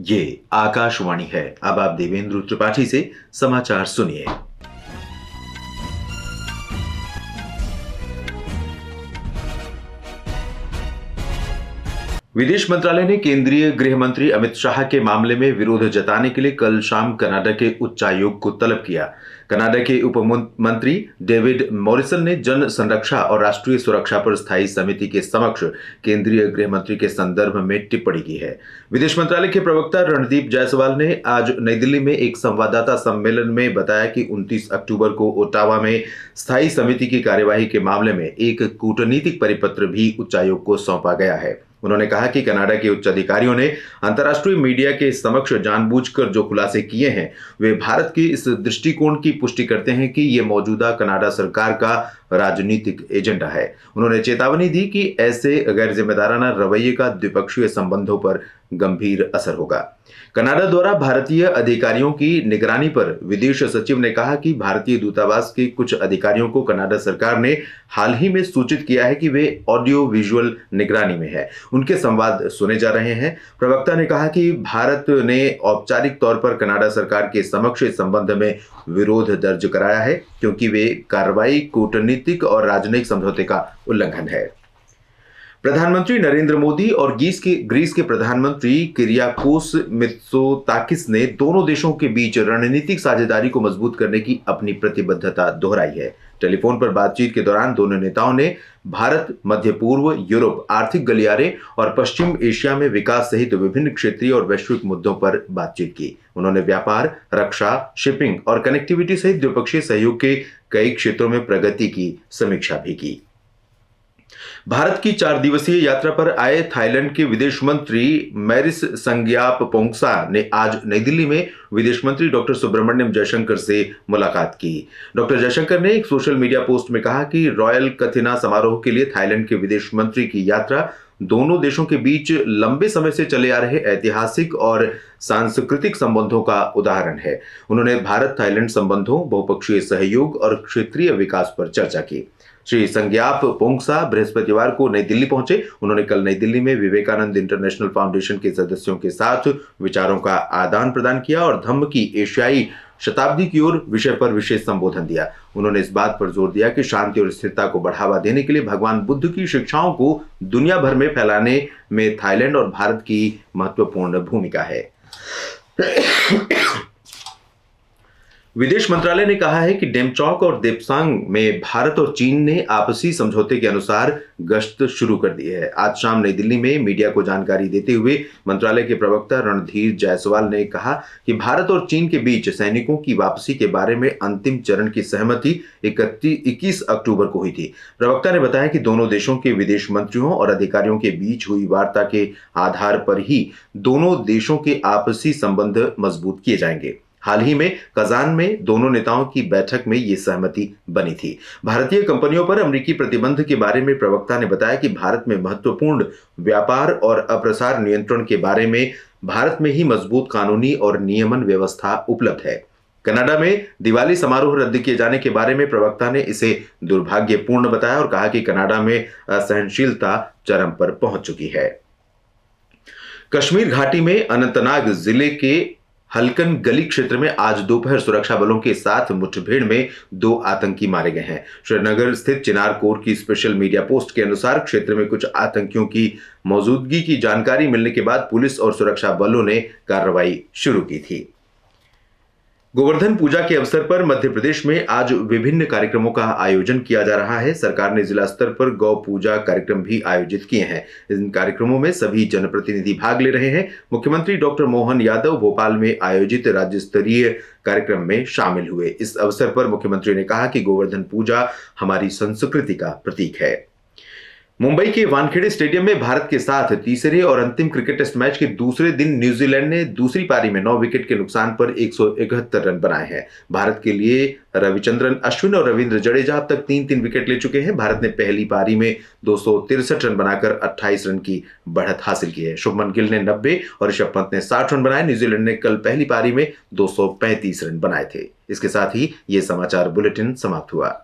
ये आकाशवाणी है। अब आप देवेंद्र त्रिपाठी से समाचार सुनिए। विदेश मंत्रालय ने केंद्रीय गृह मंत्री अमित शाह के मामले में विरोध जताने के लिए कल शाम कनाडा के उच्चायोग को तलब किया। कनाडा के उप मंत्री डेविड मॉरिसन ने जन संरक्षा और राष्ट्रीय सुरक्षा पर स्थायी समिति के समक्ष केंद्रीय गृह मंत्री के संदर्भ में टिप्पणी की है। विदेश मंत्रालय के प्रवक्ता रणदीप जायसवाल ने आज नई दिल्ली में एक संवाददाता सम्मेलन में बताया कि 29 अक्टूबर को ओटावा में स्थायी समिति की कार्यवाही के मामले में एक कूटनीतिक परिपत्र भी उच्चायोग को सौंपा गया है। उन्होंने कहा कि कनाडा के उच्च अधिकारियों ने अंतर्राष्ट्रीय मीडिया के समक्ष जानबूझकर जो खुलासे किए हैं वे भारत के इस दृष्टिकोण की पुष्टि करते हैं कि ये मौजूदा कनाडा सरकार का राजनीतिक एजेंडा है। उन्होंने चेतावनी दी कि ऐसे गैर जिम्मेदाराना रवैये का द्विपक्षीय संबंधों पर गंभीर असर होगा। कनाडा द्वारा भारतीय अधिकारियों की निगरानी पर विदेश सचिव ने कहा कि भारतीय दूतावास के कुछ अधिकारियों को कनाडा सरकार ने हाल ही में सूचित किया है कि वे ऑडियो विजुअल निगरानी में है, उनके संवाद सुने जा रहे हैं। प्रवक्ता ने कहा कि भारत ने औपचारिक तौर पर कनाडा सरकार के समक्ष इस संबंध में विरोध दर्ज कराया है क्योंकि वे कार्रवाई कूटनीतिक और राजनयिक समझौते का उल्लंघन है। प्रधानमंत्री नरेंद्र मोदी और ग्रीस के प्रधानमंत्री किरियाकोस मित्सोताकिस ने दोनों देशों के बीच रणनीतिक साझेदारी को मजबूत करने की अपनी प्रतिबद्धता दोहराई है। टेलीफोन पर बातचीत के दौरान दोनों नेताओं ने भारत, मध्य पूर्व, यूरोप, आर्थिक गलियारे और पश्चिम एशिया में विकास सहित विभिन्न क्षेत्रीय और वैश्विक मुद्दों पर बातचीत की। उन्होंने व्यापार, रक्षा, शिपिंग और कनेक्टिविटी सहित द्विपक्षीय सहयोग के कई क्षेत्रों में प्रगति की समीक्षा भी की। भारत की 4 दिवसीय यात्रा पर आए थाईलैंड के विदेश मंत्री मैरिस संग्यापपोंगसा ने आज नई दिल्ली में विदेश मंत्री डॉक्टर सुब्रमण्यम जयशंकर से मुलाकात की। डॉक्टर जयशंकर ने एक सोशल मीडिया पोस्ट में कहा कि रॉयल कथिना समारोह के लिए थाईलैंड के विदेश मंत्री की यात्रा दोनों देशों के बीच लंबे समय से चले आ रहे ऐतिहासिक और सांस्कृतिक संबंधों का उदाहरण है। उन्होंने भारत थाईलैंड संबंधों, बहुपक्षीय सहयोग और क्षेत्रीय विकास पर चर्चा की। श्री संग्यापपोंगसा बृहस्पतिवार को नई दिल्ली पहुंचे। उन्होंने कल नई दिल्ली में विवेकानंद इंटरनेशनल फाउंडेशन के सदस्यों के साथ विचारों का आदान प्रदान किया और धम्म की एशियाई शताब्दी की ओर विषय पर विशेष संबोधन दिया। उन्होंने इस बात पर जोर दिया कि शांति और स्थिरता को बढ़ावा देने के लिए भगवान बुद्ध की शिक्षाओं को दुनिया भर में फैलाने में थाईलैंड और भारत की महत्वपूर्ण भूमिका है। विदेश मंत्रालय ने कहा है कि डेमचौक और देपसांग में भारत और चीन ने आपसी समझौते के अनुसार गश्त शुरू कर दी है। आज शाम नई दिल्ली में मीडिया को जानकारी देते हुए मंत्रालय के प्रवक्ता रणधीर जायसवाल ने कहा कि भारत और चीन के बीच सैनिकों की वापसी के बारे में अंतिम चरण की सहमति 21 अक्टूबर को हुई थी। प्रवक्ता ने बताया कि दोनों देशों के विदेश मंत्रियों और अधिकारियों के बीच हुई वार्ता के आधार पर ही दोनों देशों के आपसी संबंध मजबूत किए जाएंगे। हाल ही में कजान में दोनों नेताओं की बैठक में ये सहमति बनी थी। भारतीय कंपनियों पर अमेरिकी प्रतिबंध के बारे में प्रवक्ता ने बताया कि भारत में महत्वपूर्ण व्यापार और अप्रसार नियंत्रण के बारे में भारत में ही मजबूत कानूनी और नियमन व्यवस्था उपलब्ध है। कनाडा में दिवाली समारोह रद्द किए जाने के बारे में प्रवक्ता ने इसे दुर्भाग्यपूर्ण बताया और कहा कि कनाडा में असहनशीलता चरम पर पहुंच चुकी है। कश्मीर घाटी में अनंतनाग जिले के हल्कन गली क्षेत्र में आज दोपहर सुरक्षा बलों के साथ मुठभेड़ में 2 आतंकी मारे गए हैं। श्रीनगर स्थित चिनार कोर की स्पेशल मीडिया पोस्ट के अनुसार क्षेत्र में कुछ आतंकियों की मौजूदगी की जानकारी मिलने के बाद पुलिस और सुरक्षा बलों ने कार्रवाई शुरू की थी। गोवर्धन पूजा के अवसर पर मध्य प्रदेश में आज विभिन्न कार्यक्रमों का आयोजन किया जा रहा है। सरकार ने जिला स्तर पर गौ पूजा कार्यक्रम भी आयोजित किए हैं। इन कार्यक्रमों में सभी जनप्रतिनिधि भाग ले रहे हैं। मुख्यमंत्री डॉक्टर मोहन यादव भोपाल में आयोजित राज्य स्तरीय कार्यक्रम में शामिल हुए। इस अवसर पर मुख्यमंत्री ने कहा कि गोवर्धन पूजा हमारी संस्कृति का प्रतीक है। मुंबई के वानखेड़े स्टेडियम में भारत के साथ तीसरे और अंतिम क्रिकेट टेस्ट मैच के दूसरे दिन न्यूजीलैंड ने दूसरी पारी में 9 विकेट के नुकसान पर 171 रन बनाए हैं। भारत के लिए रविचंद्रन अश्विन और रविंद्र जडेजा अब तक 3-3 विकेट ले चुके हैं। भारत ने पहली पारी में 263 रन बनाकर 28 रन की बढ़त हासिल की है। शुभमन गिल ने 90 और ऋषभ पंत ने 60 रन बनाए। न्यूजीलैंड ने कल पहली पारी में 235 रन बनाए थे। इसके साथ ही ये समाचार बुलेटिन समाप्त हुआ।